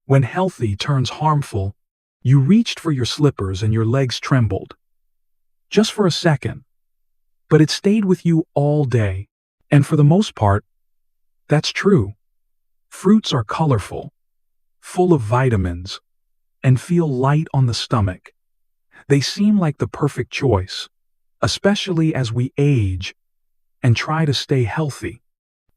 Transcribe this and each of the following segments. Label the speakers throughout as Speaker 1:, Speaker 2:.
Speaker 1: When healthy turns harmful, you reached for your slippers and your legs trembled. Just for a second. But it stayed with you all day. And for the most part, that's true. Fruits are colorful, full of vitamins, and feel light on the stomach. They seem like the perfect choice, especially as we age and try to stay healthy.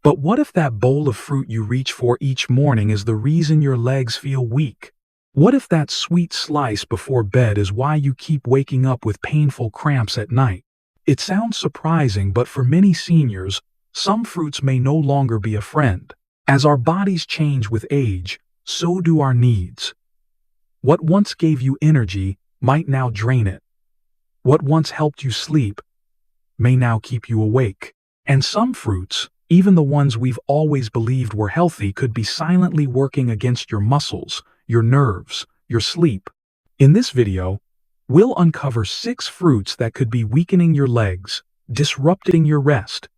Speaker 1: But what if that bowl of fruit you reach for each morning is the reason your legs feel weak? What if that sweet slice before bed is why you keep waking up with painful cramps at night? It sounds surprising, but for many seniors, some fruits may no longer be a friend. As our bodies change with age, so do our needs. What once gave you energy might now drain it. What once helped you sleep may now keep you awake. And some fruits, even the ones we've always believed were healthy, could be silently working against your muscles, your nerves, your sleep. In this video, we'll uncover 6 fruits that could be weakening your legs, disrupting your rest,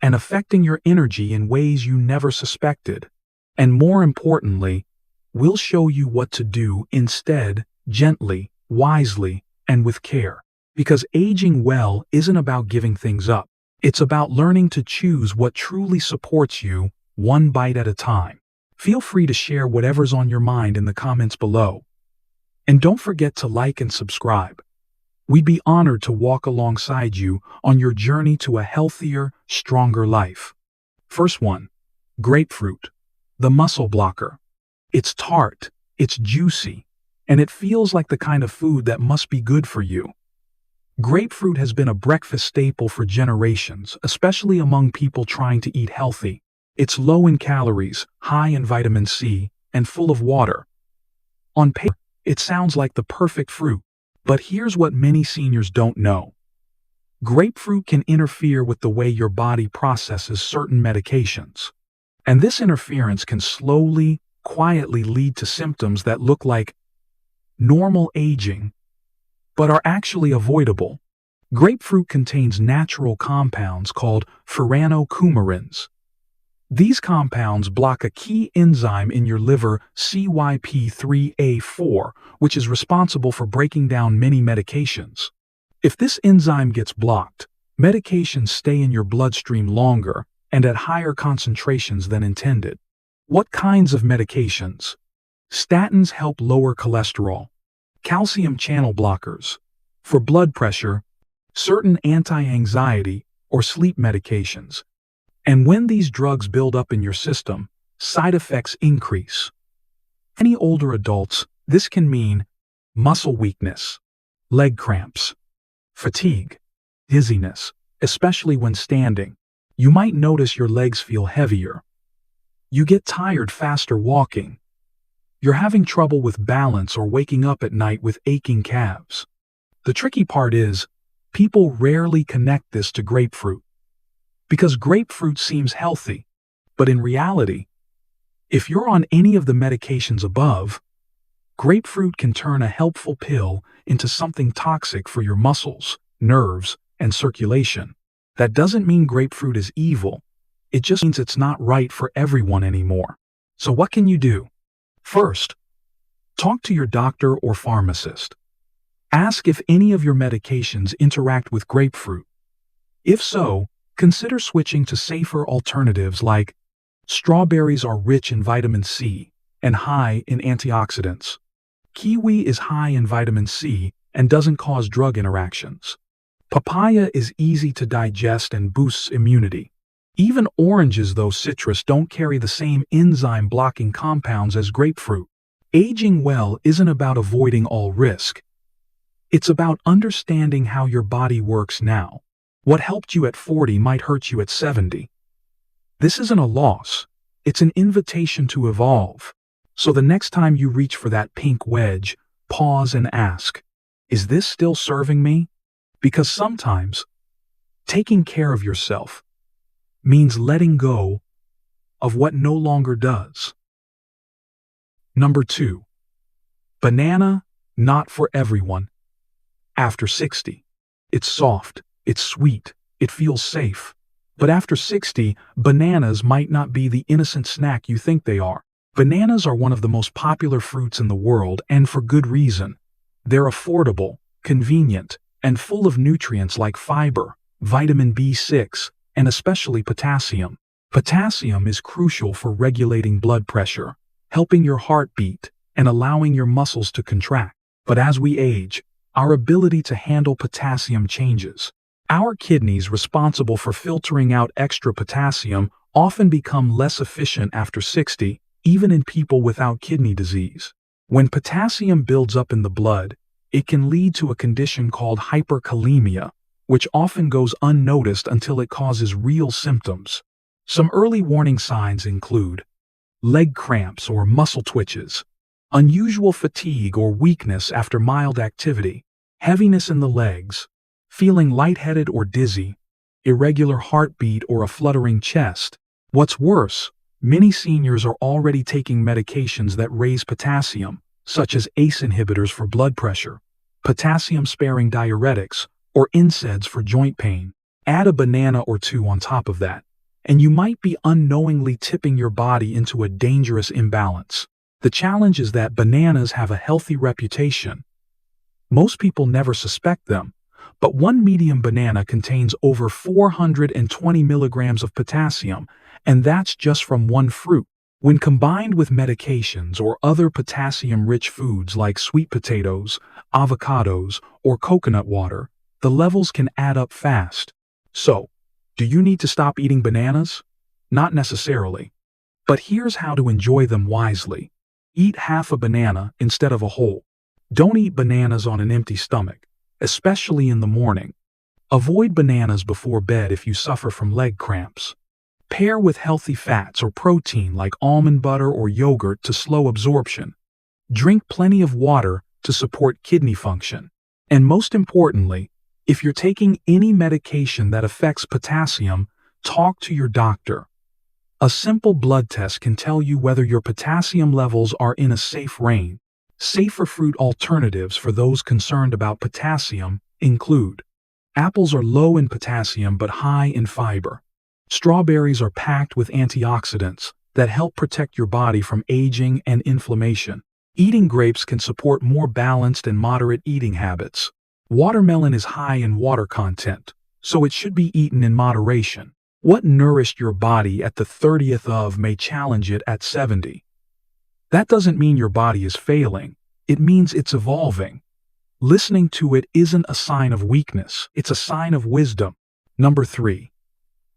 Speaker 1: and affecting your energy in ways you never suspected. And more importantly, we'll show you what to do instead, gently, wisely, and with care. Because aging well isn't about giving things up. It's about learning to choose what truly supports you, one bite at a time. Feel free to share whatever's on your mind in the comments below. And don't forget to like and subscribe. We'd be honored to walk alongside you on your journey to a healthier, stronger life. First one, grapefruit, the muscle blocker. It's tart, it's juicy, and it feels like the kind of food that must be good for you. Grapefruit has been a breakfast staple for generations, especially among people trying to eat healthy. It's low in calories, high in vitamin C, and full of water. On paper, it sounds like the perfect fruit. But here's what many seniors don't know. Grapefruit can interfere with the way your body processes certain medications. And this interference can slowly, quietly lead to symptoms that look like normal aging, but are actually avoidable. Grapefruit contains natural compounds called furanocoumarins. These compounds block a key enzyme in your liver, CYP3A4, which is responsible for breaking down many medications. If this enzyme gets blocked, medications stay in your bloodstream longer and at higher concentrations than intended. What kinds of medications? Statins help lower cholesterol. Calcium channel blockers for blood pressure, certain anti-anxiety or sleep medications. And when these drugs build up in your system, side effects increase. For many older adults, this can mean muscle weakness, leg cramps, fatigue, dizziness, especially when standing. You might notice your legs feel heavier. You get tired faster walking. You're having trouble with balance or waking up at night with aching calves. The tricky part is, people rarely connect this to grapefruit. Because grapefruit seems healthy, but in reality, if you're on any of the medications above, grapefruit can turn a helpful pill into something toxic for your muscles, nerves, and circulation. That doesn't mean grapefruit is evil. It just means it's not right for everyone anymore. So what can you do? First, talk to your doctor or pharmacist. Ask if any of your medications interact with grapefruit. If so, consider switching to safer alternatives like strawberries are rich in vitamin C and high in antioxidants. Kiwi is high in vitamin C and doesn't cause drug interactions. Papaya is easy to digest and boosts immunity. Even oranges, though citrus, don't carry the same enzyme-blocking compounds as grapefruit. Aging well isn't about avoiding all risk. It's about understanding how your body works now. What helped you at 40 might hurt you at 70. This isn't a loss. It's an invitation to evolve. So the next time you reach for that pink wedge, pause and ask, is this still serving me? Because sometimes, taking care of yourself means letting go of what no longer does. Number 2. Banana, not for everyone. After 60. It's soft, it's sweet, it feels safe. But after 60, bananas might not be the innocent snack you think they are. Bananas are one of the most popular fruits in the world, and for good reason. They're affordable, convenient, and full of nutrients like fiber, vitamin B6, and especially potassium. Potassium is crucial for regulating blood pressure, helping your heart beat, and allowing your muscles to contract. But as we age, our ability to handle potassium changes. Our kidneys, responsible for filtering out extra potassium, often become less efficient after 60, even in people without kidney disease. When potassium builds up in the blood, it can lead to a condition called hyperkalemia, which often goes unnoticed until it causes real symptoms. Some early warning signs include leg cramps or muscle twitches, unusual fatigue or weakness after mild activity, heaviness in the legs, feeling lightheaded or dizzy, irregular heartbeat or a fluttering chest. What's worse, many seniors are already taking medications that raise potassium, such as ACE inhibitors for blood pressure, potassium-sparing diuretics, or NSAIDs for joint pain. Add a banana or two on top of that, and you might be unknowingly tipping your body into a dangerous imbalance. The challenge is that bananas have a healthy reputation. Most people never suspect them, but one medium banana contains over 420 milligrams of potassium, and that's just from one fruit. When combined with medications or other potassium-rich foods like sweet potatoes, avocados, or coconut water, the levels can add up fast. So, do you need to stop eating bananas? Not necessarily. But here's how to enjoy them wisely. Eat half a banana instead of a whole. Don't eat bananas on an empty stomach, especially in the morning. Avoid bananas before bed if you suffer from leg cramps. Pair with healthy fats or protein like almond butter or yogurt to slow absorption. Drink plenty of water to support kidney function. And most importantly, if you're taking any medication that affects potassium, talk to your doctor. A simple blood test can tell you whether your potassium levels are in a safe range. Safer fruit alternatives for those concerned about potassium include: apples are low in potassium but high in fiber. Strawberries are packed with antioxidants that help protect your body from aging and inflammation. Eating grapes can support more balanced and moderate eating habits. Watermelon is high in water content, so it should be eaten in moderation. What nourished your body at the 30th of may challenge it at 70. That doesn't mean your body is failing. It means it's evolving. Listening to it isn't a sign of weakness, it's a sign of wisdom. Number 3.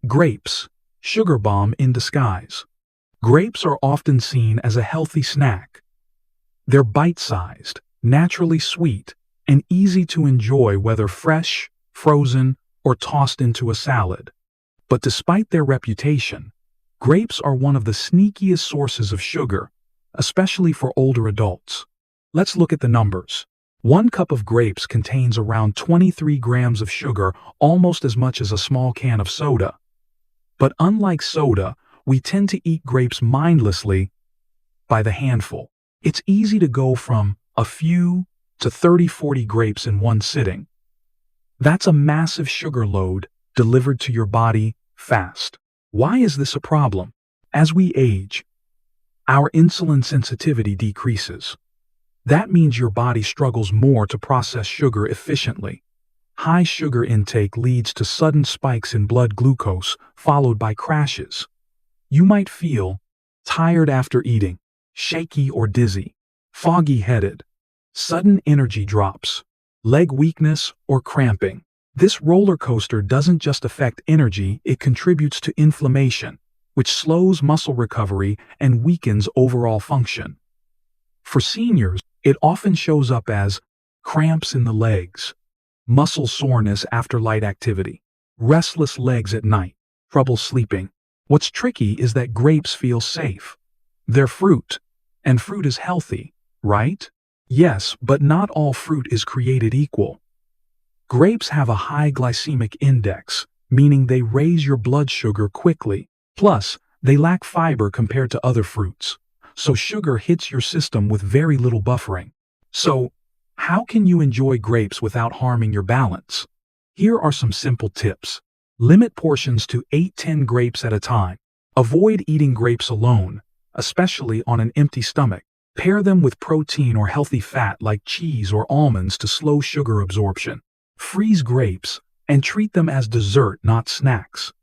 Speaker 1: Grapes, sugar bomb in disguise. Grapes are often seen as a healthy snack. They're bite-sized, naturally sweet, and easy to enjoy whether fresh, frozen, or tossed into a salad. But despite their reputation, grapes are one of the sneakiest sources of sugar, especially for older adults. Let's look at the numbers. 1 cup of grapes contains around 23 grams of sugar, almost as much as a small can of soda. But unlike soda, we tend to eat grapes mindlessly by the handful. It's easy to go from a few to 30-40 grapes in one sitting. That's a massive sugar load delivered to your body fast. Why is this a problem? As we age, our insulin sensitivity decreases. That means your body struggles more to process sugar efficiently. High sugar intake leads to sudden spikes in blood glucose, followed by crashes. You might feel tired after eating, shaky or dizzy, foggy-headed, sudden energy drops, leg weakness, or cramping. This roller coaster doesn't just affect energy, it contributes to inflammation, which slows muscle recovery and weakens overall function. For seniors, it often shows up as cramps in the legs, muscle soreness after light activity, restless legs at night, trouble sleeping. What's tricky is that grapes feel safe. They're fruit, and fruit is healthy, right? Yes, but not all fruit is created equal. Grapes have a high glycemic index, meaning they raise your blood sugar quickly. Plus, they lack fiber compared to other fruits, so sugar hits your system with very little buffering. So, how can you enjoy grapes without harming your balance? Here are some simple tips. Limit portions to 8-10 grapes at a time. Avoid eating grapes alone, especially on an empty stomach. Pair them with protein or healthy fat like cheese or almonds to slow sugar absorption. Freeze grapes and treat them as dessert, not snacks.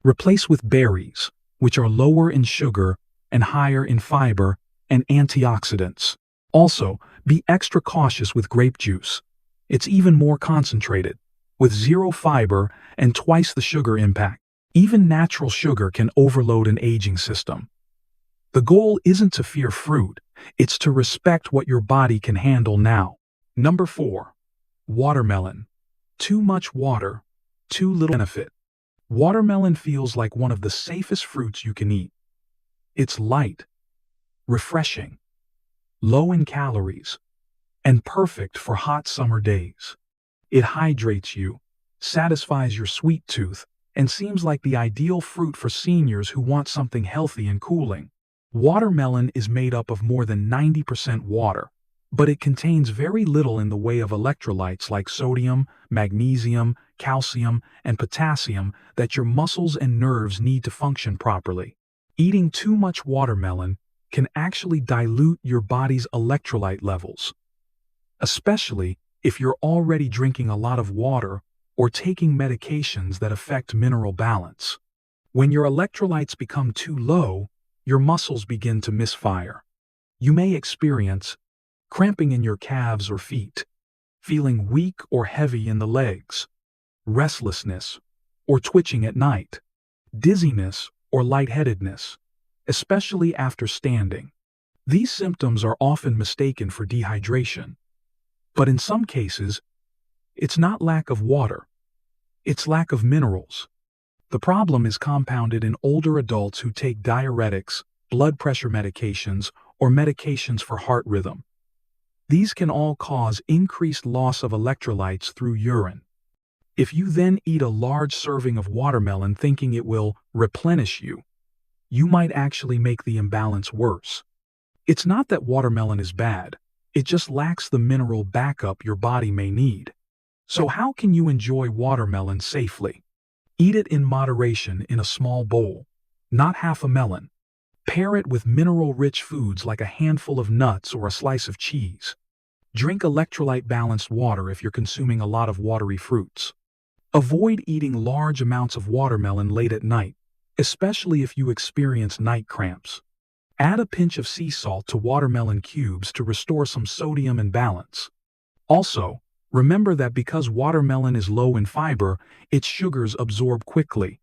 Speaker 1: Replace with berries, which are lower in sugar and higher in fiber and antioxidants. Also, be extra cautious with grape juice. It's even more concentrated, with zero fiber and twice the sugar impact. Even natural sugar can overload an aging system. The goal isn't to fear fruit, it's to respect what your body can handle now. Number 4. Watermelon. Too much water, too little benefit. Watermelon feels like one of the safest fruits you can eat. It's light, refreshing, low in calories, and perfect for hot summer days. It hydrates you, satisfies your sweet tooth, and seems like the ideal fruit for seniors who want something healthy and cooling. Watermelon is made up of more than 90% water, but it contains very little in the way of electrolytes like sodium, magnesium, calcium, and potassium that your muscles and nerves need to function properly. Eating too much watermelon can actually dilute your body's electrolyte levels, especially if you're already drinking a lot of water or taking medications that affect mineral balance. When your electrolytes become too low, your muscles begin to misfire. You may experience cramping in your calves or feet, feeling weak or heavy in the legs, restlessness or twitching at night, dizziness or lightheadedness, especially after standing. These symptoms are often mistaken for dehydration, but in some cases, it's not lack of water, it's lack of minerals. The problem is compounded in older adults who take diuretics, blood pressure medications, or medications for heart rhythm. These can all cause increased loss of electrolytes through urine. If you then eat a large serving of watermelon thinking it will replenish you, you might actually make the imbalance worse. It's not that watermelon is bad, it just lacks the mineral backup your body may need. So how can you enjoy watermelon safely? Eat it in moderation in a small bowl, not half a melon. Pair it with mineral-rich foods like a handful of nuts or a slice of cheese. Drink electrolyte-balanced water if you're consuming a lot of watery fruits. Avoid eating large amounts of watermelon late at night, especially if you experience night cramps. Add a pinch of sea salt to watermelon cubes to restore some sodium and balance. Also, remember that because watermelon is low in fiber, its sugars absorb quickly.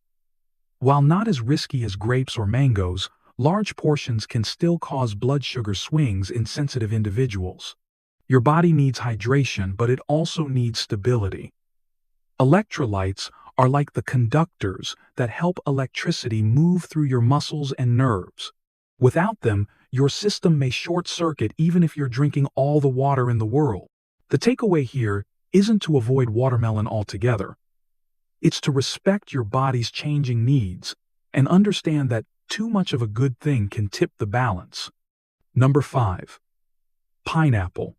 Speaker 1: While not as risky as grapes or mangoes, large portions can still cause blood sugar swings in sensitive individuals. Your body needs hydration, but it also needs stability. Electrolytes are like the conductors that help electricity move through your muscles and nerves. Without them, your system may short-circuit even if you're drinking all the water in the world. The takeaway here isn't to avoid watermelon altogether. It's to respect your body's changing needs and understand that too much of a good thing can tip the balance. Number 5. Pineapple.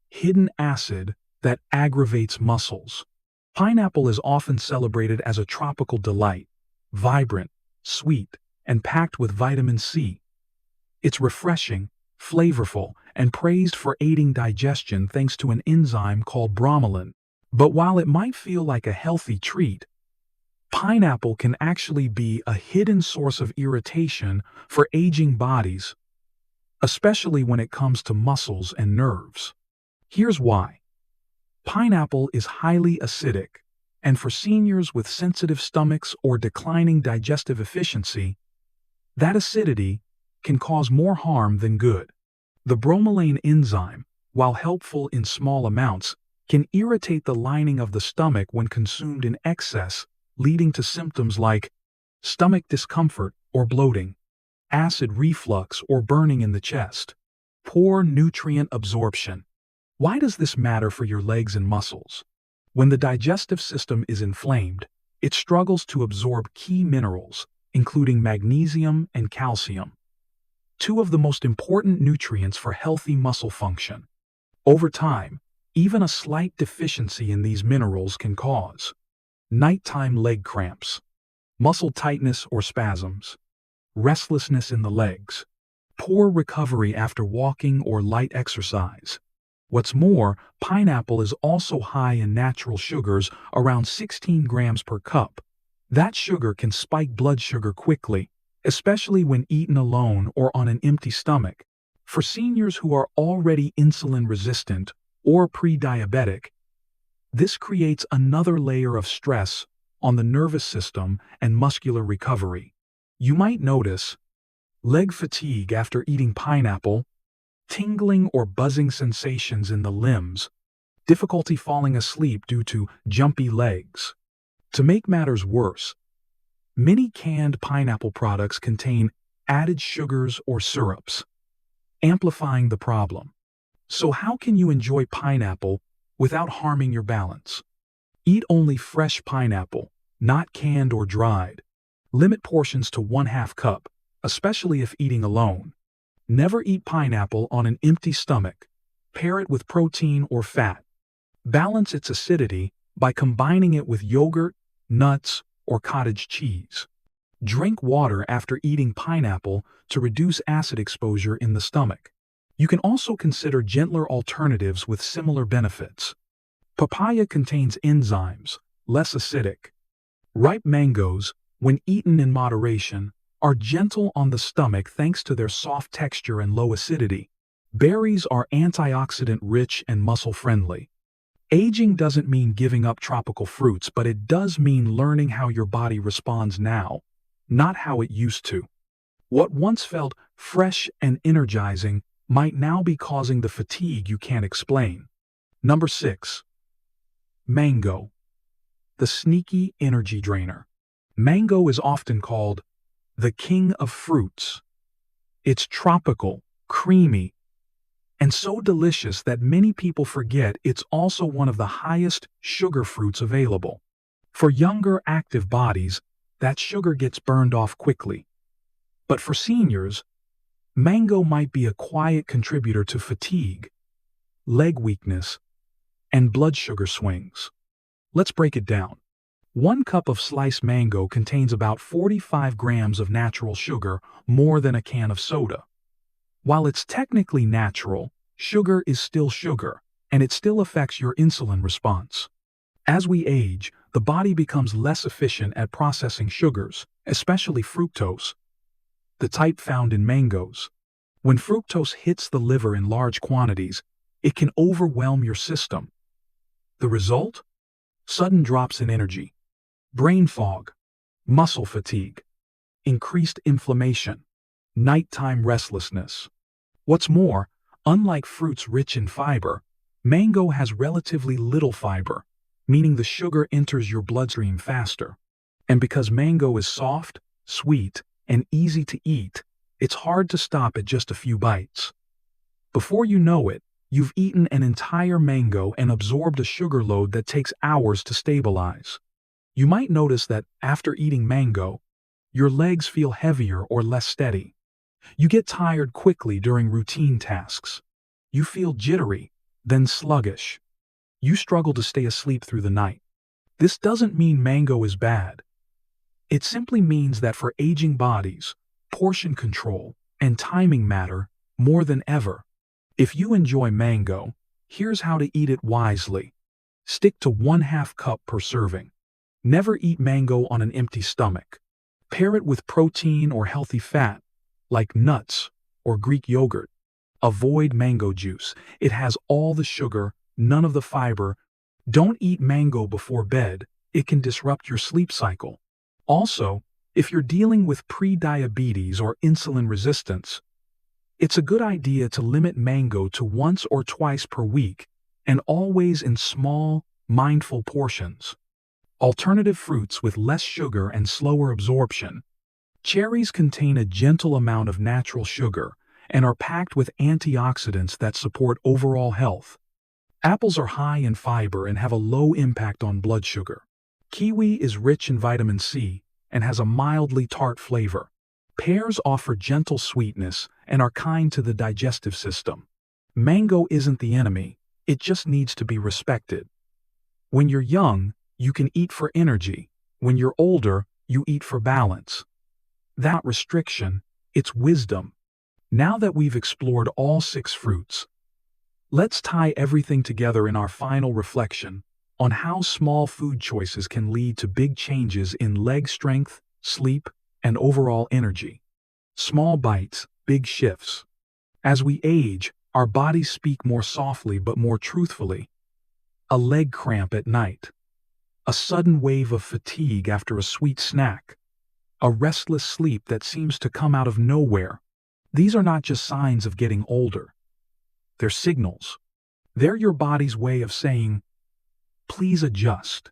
Speaker 1: Hidden acid that aggravates muscles. Pineapple is often celebrated as a tropical delight, vibrant, sweet, and packed with vitamin C. It's refreshing, flavorful, and praised for aiding digestion thanks to an enzyme called bromelain. But while it might feel like a healthy treat, pineapple can actually be a hidden source of irritation for aging bodies, especially when it comes to muscles and nerves. Here's why. Pineapple is highly acidic, and for seniors with sensitive stomachs or declining digestive efficiency, that acidity can cause more harm than good. The bromelain enzyme, while helpful in small amounts, can irritate the lining of the stomach when consumed in excess, leading to symptoms like stomach discomfort or bloating, acid reflux or burning in the chest, poor nutrient absorption. Why does this matter for your legs and muscles? When the digestive system is inflamed, it struggles to absorb key minerals, including magnesium and calcium, two of the most important nutrients for healthy muscle function. Over time, even a slight deficiency in these minerals can cause nighttime leg cramps, muscle tightness or spasms, restlessness in the legs, poor recovery after walking or light exercise. What's more, pineapple is also high in natural sugars, around 16 grams per cup. That sugar can spike blood sugar quickly, especially when eaten alone or on an empty stomach. For seniors who are already insulin resistant or pre-diabetic, this creates another layer of stress on the nervous system and muscular recovery. You might notice leg fatigue after eating pineapple, tingling or buzzing sensations in the limbs, difficulty falling asleep due to jumpy legs. To make matters worse, many canned pineapple products contain added sugars or syrups, amplifying the problem. So how can you enjoy pineapple without harming your balance? Eat only fresh pineapple, not canned or dried. Limit portions to 1/2 cup, especially if eating alone. Never eat pineapple on an empty stomach. Pair it with protein or fat. Balance its acidity by combining it with yogurt, nuts, or cottage cheese. Drink water after eating pineapple to reduce acid exposure in the stomach. You can also consider gentler alternatives with similar benefits. Papaya contains enzymes, less acidic. Ripe mangoes, when eaten in moderation, are gentle on the stomach thanks to their soft texture and low acidity. Berries are antioxidant-rich and muscle-friendly. Aging doesn't mean giving up tropical fruits, but it does mean learning how your body responds now, not how it used to. What once felt fresh and energizing might now be causing the fatigue you can't explain. Number 6. Mango, the sneaky energy drainer. Mango is often called the king of fruits. It's tropical, creamy, and so delicious that many people forget it's also one of the highest sugar fruits available. For younger, active bodies, that sugar gets burned off quickly. But for seniors, mango might be a quiet contributor to fatigue, leg weakness, and blood sugar swings. Let's break it down. 1 cup of sliced mango contains about 45 grams of natural sugar, more than a can of soda. While it's technically natural, sugar is still sugar, and it still affects your insulin response. As we age, the body becomes less efficient at processing sugars, especially fructose, the type found in mangoes. When fructose hits the liver in large quantities, it can overwhelm your system. The result? Sudden drops in energy, brain fog, muscle fatigue, increased inflammation, nighttime restlessness. What's more, unlike fruits rich in fiber, mango has relatively little fiber, meaning the sugar enters your bloodstream faster. And because mango is soft, sweet, and easy to eat, it's hard to stop at just a few bites. Before you know it, you've eaten an entire mango and absorbed a sugar load that takes hours to stabilize. You might notice that after eating mango, your legs feel heavier or less steady. You get tired quickly during routine tasks. You feel jittery, then sluggish. You struggle to stay asleep through the night. This doesn't mean mango is bad. It simply means that for aging bodies, portion control and timing matter more than ever. If you enjoy mango, here's how to eat it wisely. Stick to 1/2 cup per serving. Never eat mango on an empty stomach. Pair it with protein or healthy fat, like nuts or Greek yogurt. Avoid mango juice. It has all the sugar, none of the fiber. Don't eat mango before bed. It can disrupt your sleep cycle. Also, if you're dealing with pre-diabetes or insulin resistance, it's a good idea to limit mango to once or twice per week, and always in small, mindful portions. Alternative fruits with less sugar and slower absorption. Cherries contain a gentle amount of natural sugar and are packed with antioxidants that support overall health. Apples are high in fiber and have a low impact on blood sugar. Kiwi is rich in vitamin C and has a mildly tart flavor. Pears offer gentle sweetness and are kind to the digestive system. Mango isn't the enemy, it just needs to be respected. When you're young, you can eat for energy. When you're older, you eat for balance. That restriction, it's wisdom. Now that we've explored all 6 fruits, let's tie everything together in our final reflection on how small food choices can lead to big changes in leg strength, sleep, and overall energy. Small bites, big shifts. As we age, our bodies speak more softly but more truthfully. A leg cramp at night, a sudden wave of fatigue after a sweet snack, a restless sleep that seems to come out of nowhere. These are not just signs of getting older. They're signals. They're your body's way of saying, please adjust.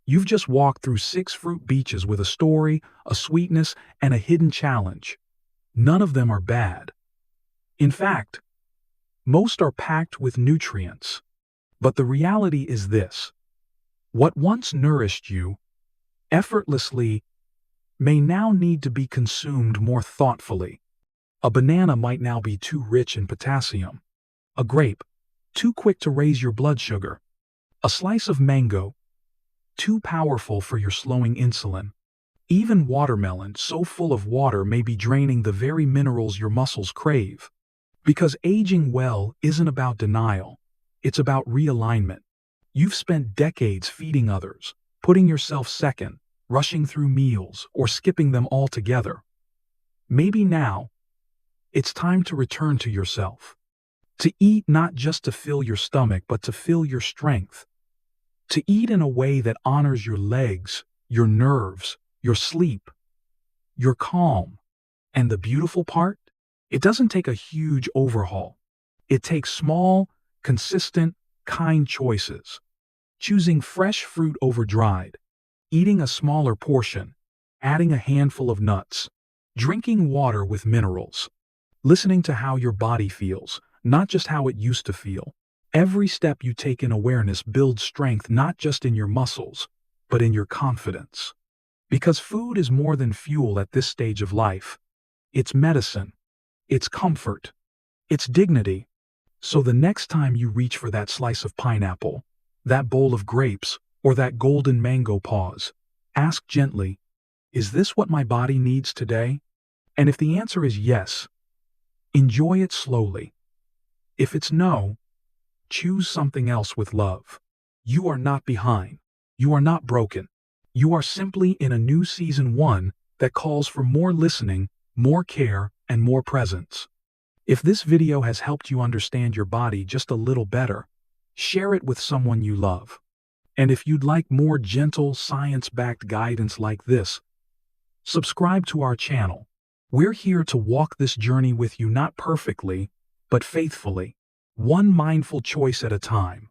Speaker 1: You've just walked through 6 fruit beaches with a story, a sweetness, and a hidden challenge. None of them are bad. In fact, most are packed with nutrients. But the reality is this: what once nourished you effortlessly may now need to be consumed more thoughtfully. A banana might now be too rich in potassium. A grape, too quick to raise your blood sugar. A slice of mango, too powerful for your slowing insulin. Even watermelon, so full of water, may be draining the very minerals your muscles crave. Because aging well isn't about denial, it's about realignment. You've spent decades feeding others, putting yourself second, rushing through meals, or skipping them altogether. Maybe now, it's time to return to yourself. To eat not just to fill your stomach, but to fill your strength. To eat in a way that honors your legs, your nerves, your sleep, your calm. And the beautiful part? It doesn't take a huge overhaul. It takes small, consistent, kind choices. Choosing fresh fruit over dried, eating a smaller portion, adding a handful of nuts, drinking water with minerals, listening to how your body feels, not just how it used to feel. Every step you take in awareness builds strength not just in your muscles, but in your confidence. Because food is more than fuel at this stage of life. It's medicine. It's comfort. It's dignity. So the next time you reach for that slice of pineapple, that bowl of grapes, or that golden mango, pause. Ask gently, is this what my body needs today? And if the answer is yes, enjoy it slowly. If it's no, choose something else with love. You are not behind. You are not broken. You are simply in a new season, one that calls for more listening, more care, and more presence. If this video has helped you understand your body just a little better, share it with someone you love. And if you'd like more gentle, science-backed guidance like this, subscribe to our channel. We're here to walk this journey with you, not perfectly, but faithfully, one mindful choice at a time.